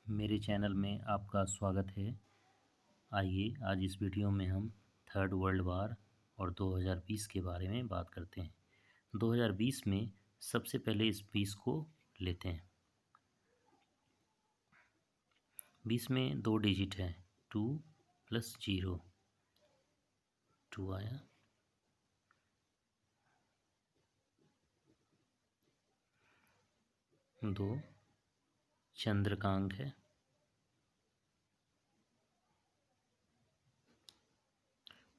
मेरे चैनल में आपका स्वागत है। आइए आज इस वीडियो में हम थर्ड वर्ल्ड वार और 2020 के बारे में बात करते हैं। 2020 में सबसे पहले इस 20 को लेते हैं। 20 में 2 डिजिट है, 2 + 0, 2 आया। दो चंद्र का अंक है।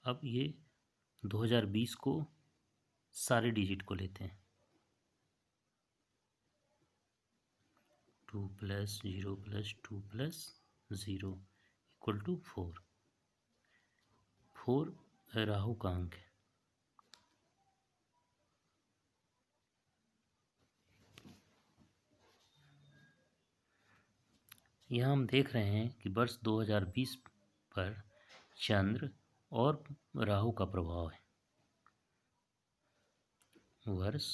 अब ये 2020 को सारे डिजिट को लेते हैं। 2 + 0 + 2 + 0 = 4। 4 राहु का अंक है। यहाँ हम देख रहे हैं कि वर्ष 2020 पर चंद्र और राहु का प्रभाव है। वर्ष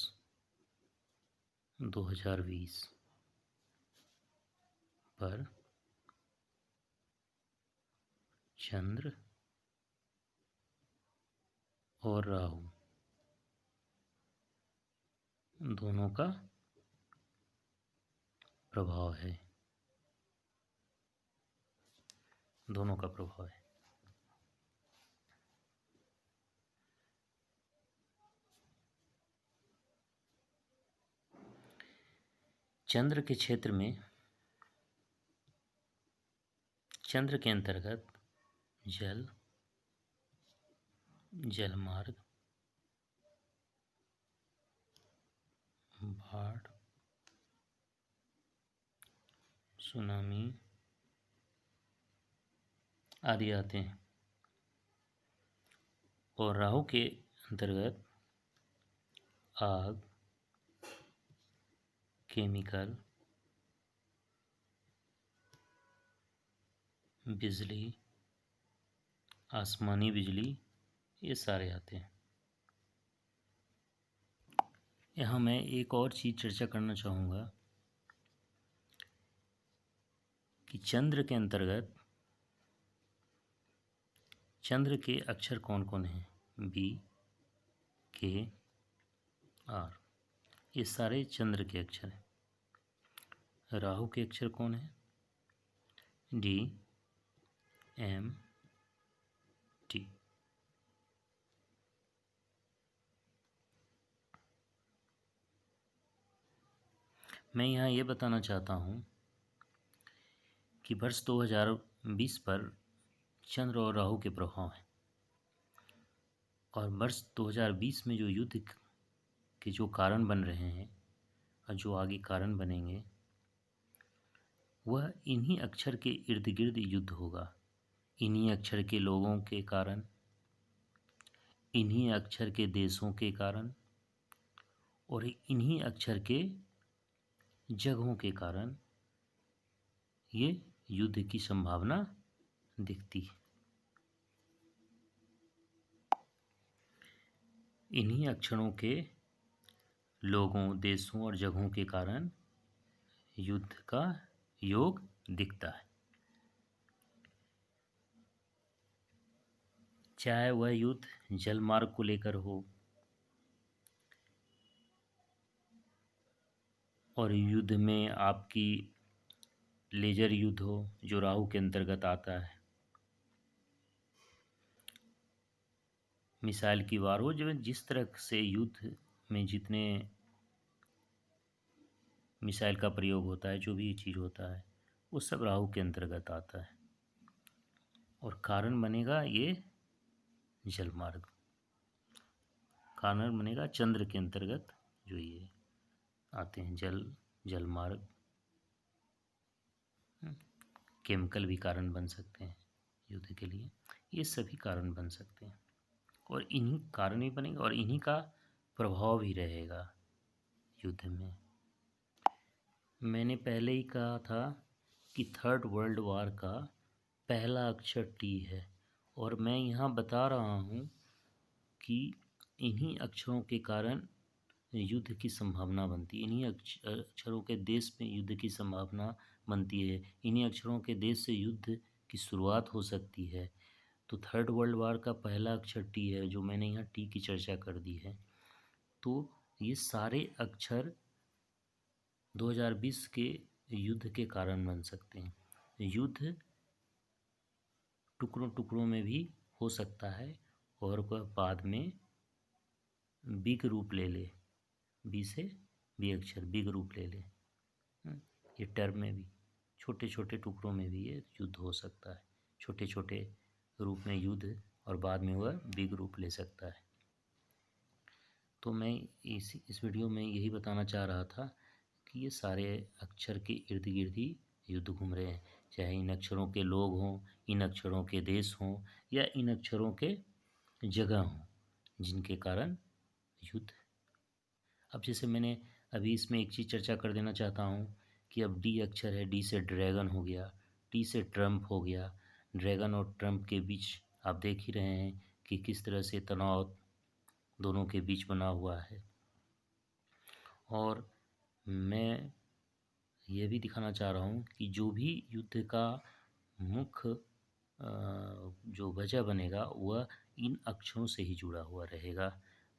2020 पर चंद्र और राहु दोनों का प्रभाव है। दोनों का प्रभाव है। चंद्र के क्षेत्र में, चंद्र के अंतर्गत जल, जलमार्ग, बाढ़, सुनामी आदि आते हैं। और राहु के अंतर्गत आग, केमिकल, बिजली, आसमानी बिजली, ये सारे आते हैं। यहाँ मैं एक और चीज़ चर्चा करना चाहूँगा कि चंद्र के अंतर्गत चंद्र के अक्षर कौन कौन हैं? B, K, R, ये सारे चंद्र के अक्षर हैं। राहु के अक्षर कौन है? D, M, T। मैं यहाँ ये बताना चाहता हूँ कि वर्ष 2020 पर चंद्र और राहु के प्रभाव हैं, और वर्ष 2020 में जो युद्ध के जो कारण बन रहे हैं और जो आगे कारण बनेंगे, वह इन्हीं अक्षर के इर्द गिर्द युद्ध होगा। इन्हीं अक्षर के लोगों के कारण, इन्हीं अक्षर के देशों के कारण और इन्हीं अक्षर के जगहों के कारण ये युद्ध की संभावना दिखती है। इन्हीं अक्षरों के लोगों, देशों और जगहों के कारण युद्ध का योग दिखता है। चाहे वह युद्ध जलमार्ग को लेकर हो और युद्ध में आपकी लेजर युद्ध हो, जो राहु के अंतर्गत आता है, मिसाइल की वार हो, जो जिस तरह से युद्ध में जितने मिसाइल का प्रयोग होता है, जो भी चीज़ होता है, वो सब राहु के अंतर्गत आता है। और कारण बनेगा ये जलमार्ग, कारण बनेगा चंद्र के अंतर्गत जो ये आते हैं, जलमार्ग। केमिकल भी कारण बन सकते हैं युद्ध के लिए। ये सभी कारण बन सकते हैं और इन्हीं कारण भी बनेंगे और इन्हीं का प्रभाव भी रहेगा युद्ध में। मैंने पहले ही कहा था कि थर्ड वर्ल्ड वार का पहला अक्षर टी है, और मैं यहाँ बता रहा हूँ कि इन्हीं अक्षरों के कारण युद्ध की संभावना बनती है। इन्हीं अक्षरों के देश में युद्ध की संभावना बनती है। इन्हीं अक्षरों के देश से युद्ध की शुरुआत हो सकती है। तो थर्ड वर्ल्ड वार का पहला अक्षर टी है, जो मैंने यहाँ टी की चर्चा कर दी है। तो ये सारे अक्षर 2020 के युद्ध के कारण बन सकते हैं। युद्ध टुकड़ों टुकड़ों में भी हो सकता है और वह बाद में बिग रूप ले ले, बी से बी अक्षर बिग रूप ले ले। ये टर्म में भी छोटे छोटे टुकड़ों में भी ये युद्ध हो सकता है, छोटे छोटे रूप में युद्ध, और बाद में वह बिग रूप ले सकता है। तो मैं इस वीडियो में यही बताना चाह रहा था कि ये सारे अक्षर के इर्द गिर्द ही युद्ध घूम रहे हैं, चाहे इन अक्षरों के लोग हों, इन अक्षरों के देश हों, या इन अक्षरों के जगह हों, जिनके कारण युद्ध। अब जैसे मैंने अभी इसमें एक चीज़ चर्चा कर देना चाहता हूँ कि अब डी अक्षर है, डी से ड्रैगन हो गया, टी से ट्रम्प हो गया। ड्रैगन और ट्रम्प के बीच आप देख ही रहे हैं कि किस तरह से तनाव दोनों के बीच बना हुआ है। और मैं ये भी दिखाना चाह रहा हूँ कि जो भी युद्ध का मुख्य जो वजह बनेगा वह इन अक्षरों से ही जुड़ा हुआ रहेगा।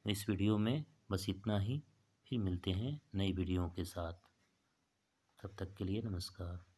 इस वीडियो में बस इतना ही, फिर मिलते हैं नई वीडियो के साथ। तब तक के लिए नमस्कार।